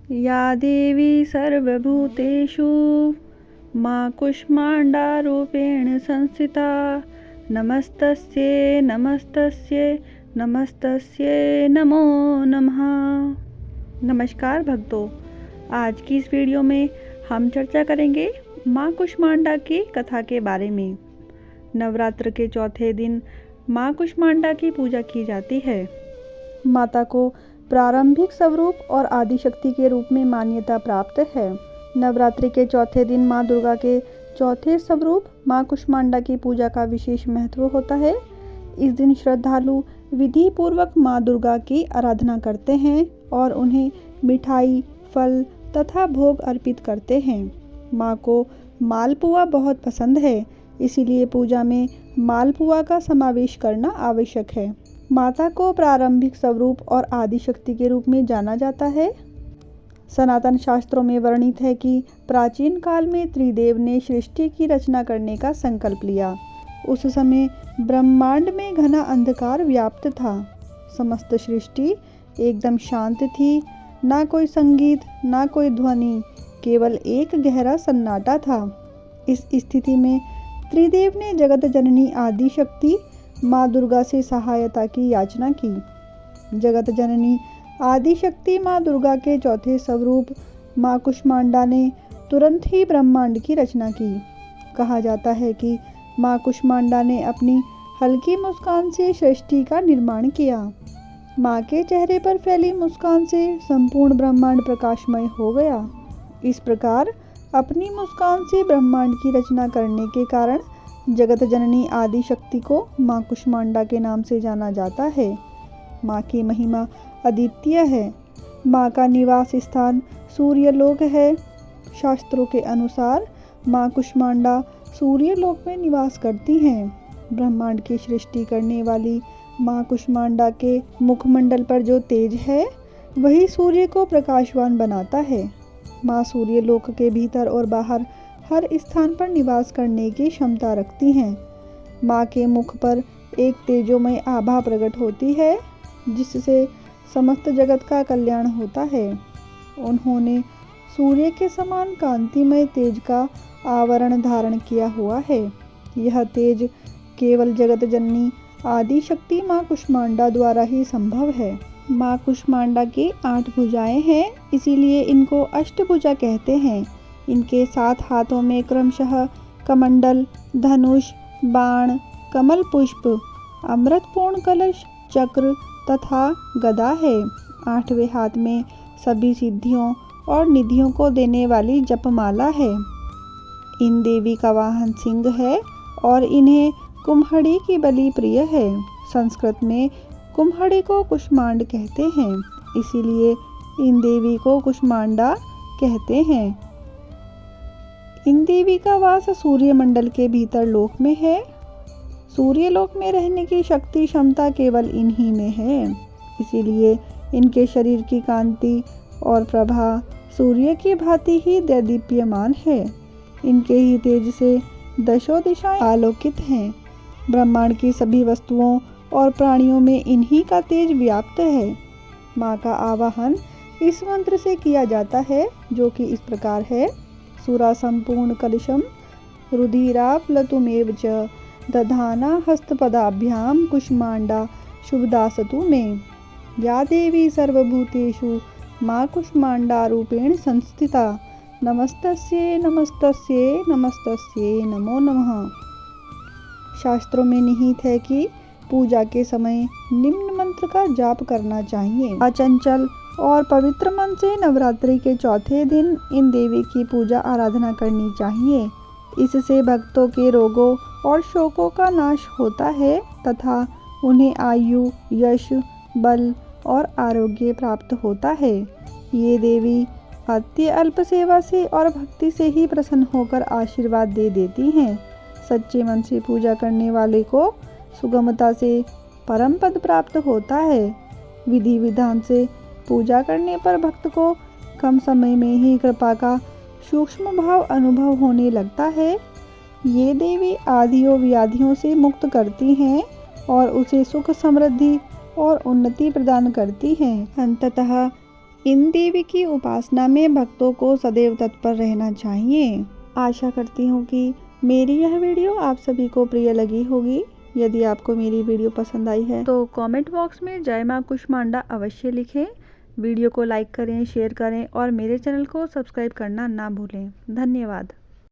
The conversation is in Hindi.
या देवी सर्वभूतेषु मां कूष्माण्डारूपेण संस्थिता नमस्तस्यै नमस्तस्यै नमस्तस्यै नमो नमः। नमस्कार भक्तों, आज की इस वीडियो में हम चर्चा करेंगे मां कूष्मांडा की कथा के बारे में। नवरात्र के चौथे दिन मां कूष्मांडा की पूजा की जाती है। माता को प्रारंभिक स्वरूप और आदिशक्ति के रूप में मान्यता प्राप्त है। नवरात्रि के चौथे दिन मां दुर्गा के चौथे स्वरूप मां कूष्मांडा की पूजा का विशेष महत्व होता है। इस दिन श्रद्धालु विधि पूर्वक मां दुर्गा की आराधना करते हैं और उन्हें मिठाई, फल तथा भोग अर्पित करते हैं। मां को मालपुआ बहुत पसंद है, इसीलिए पूजा में मालपुआ का समावेश करना आवश्यक है। माता को प्रारंभिक स्वरूप और आदिशक्ति के रूप में जाना जाता है। सनातन शास्त्रों में वर्णित है कि प्राचीन काल में त्रिदेव ने सृष्टि की रचना करने का संकल्प लिया। उस समय ब्रह्मांड में घना अंधकार व्याप्त था। समस्त सृष्टि एकदम शांत थी, ना कोई संगीत, ना कोई ध्वनि, केवल एक गहरा सन्नाटा था। इस स्थिति में त्रिदेव ने जगत जननी आदिशक्ति माँ दुर्गा से सहायता की याचना की। जगत जननी आदिशक्ति माँ दुर्गा के चौथे स्वरूप माँ कूष्मांडा ने तुरंत ही ब्रह्मांड की रचना की। कहा जाता है कि माँ कूष्मांडा ने अपनी हल्की मुस्कान से सृष्टि का निर्माण किया। माँ के चेहरे पर फैली मुस्कान से संपूर्ण ब्रह्मांड प्रकाशमय हो गया। इस प्रकार अपनी मुस्कान से ब्रह्मांड की रचना करने के कारण जगत जननी आदिशक्ति को माँ कूष्मांडा के नाम से जाना जाता है। माँ की महिमा अद्वितीय है। माँ का निवास स्थान सूर्यलोक है। शास्त्रों के अनुसार माँ कूष्मांडा सूर्यलोक में निवास करती हैं। ब्रह्मांड की सृष्टि करने वाली माँ कूष्मांडा के मुखमंडल पर जो तेज है, वही सूर्य को प्रकाशवान बनाता है। माँ सूर्यलोक के भीतर और बाहर हर स्थान पर निवास करने की क्षमता रखती हैं। माँ के मुख पर एक तेजोमय आभा प्रकट होती है, जिससे समस्त जगत का कल्याण होता है। उन्होंने सूर्य के समान कांतिमय तेज का आवरण धारण किया हुआ है। यह तेज केवल जगत जननी आदिशक्ति माँ कूष्मांडा द्वारा ही संभव है। माँ कूष्मांडा की 8 भुजाएं हैं, इसीलिए इनको अष्टभुजा कहते हैं। इनके 7 हाथों में क्रमशः कमंडल, धनुष, बाण, कमल पुष्प, अमृतपूर्ण कलश, चक्र तथा गदा है। 8वें हाथ में सभी सिद्धियों और निधियों को देने वाली जपमाला है। इन देवी का वाहन सिंह है और इन्हें कुम्हड़ी की बलि प्रिय है। संस्कृत में कुम्हड़ी को कुष्मांड कहते हैं, इसीलिए इन देवी को कुष्मांडा कहते हैं। इन देवी का वास सूर्यमंडल के भीतर लोक में है। सूर्यलोक में रहने की शक्ति क्षमता केवल इन्हीं में है, इसीलिए इनके शरीर की कांति और प्रभा सूर्य की भांति ही दैदीप्यमान है। इनके ही तेज से दशों दिशाएं आलोकित हैं। ब्रह्मांड की सभी वस्तुओं और प्राणियों में इन्हीं का तेज व्याप्त है। माँ का आवाहन इस मंत्र से किया जाता है, जो कि इस प्रकार है। सुरा संपूर्ण कलशम रुधिराप्लुतमेव च दधाना हस्तपदाभ्याम कूष्मांडा शुभदासतु में। या देवी सर्वभूतेषु माँ कूष्मांडा रूपेण संस्थिता नमस्तस्यै नमस्तस्यै नमस्तस्यै नमो नमः। शास्त्रों में निहित है कि पूजा के समय निम्न मंत्र का जाप करना चाहिए। अचंचल और पवित्र मन से नवरात्रि के चौथे दिन इन देवी की पूजा आराधना करनी चाहिए। इससे भक्तों के रोगों और शोकों का नाश होता है तथा उन्हें आयु, यश, बल और आरोग्य प्राप्त होता है। ये देवी अति अल्प सेवा से और भक्ति से ही प्रसन्न होकर आशीर्वाद दे देती हैं। सच्चे मन से पूजा करने वाले को सुगमता से परम पद प्राप्त होता है। विधि विधान से पूजा करने पर भक्त को कम समय में ही कृपा का सूक्ष्म भाव अनुभव होने लगता है। ये देवी आदियों व्याधियों से मुक्त करती हैं और उसे सुख, समृद्धि और उन्नति प्रदान करती हैं। अंततः इन देवी की उपासना में भक्तों को सदैव तत्पर रहना चाहिए। आशा करती हूँ कि मेरी यह वीडियो आप सभी को प्रिय लगी होगी। यदि आपको मेरी वीडियो पसंद आई है तो कमेंट बॉक्स में जय मां कुष्मांडा अवश्य लिखें। वीडियो को लाइक करें, शेयर करें और मेरे चैनल को सब्सक्राइब करना ना भूलें। धन्यवाद।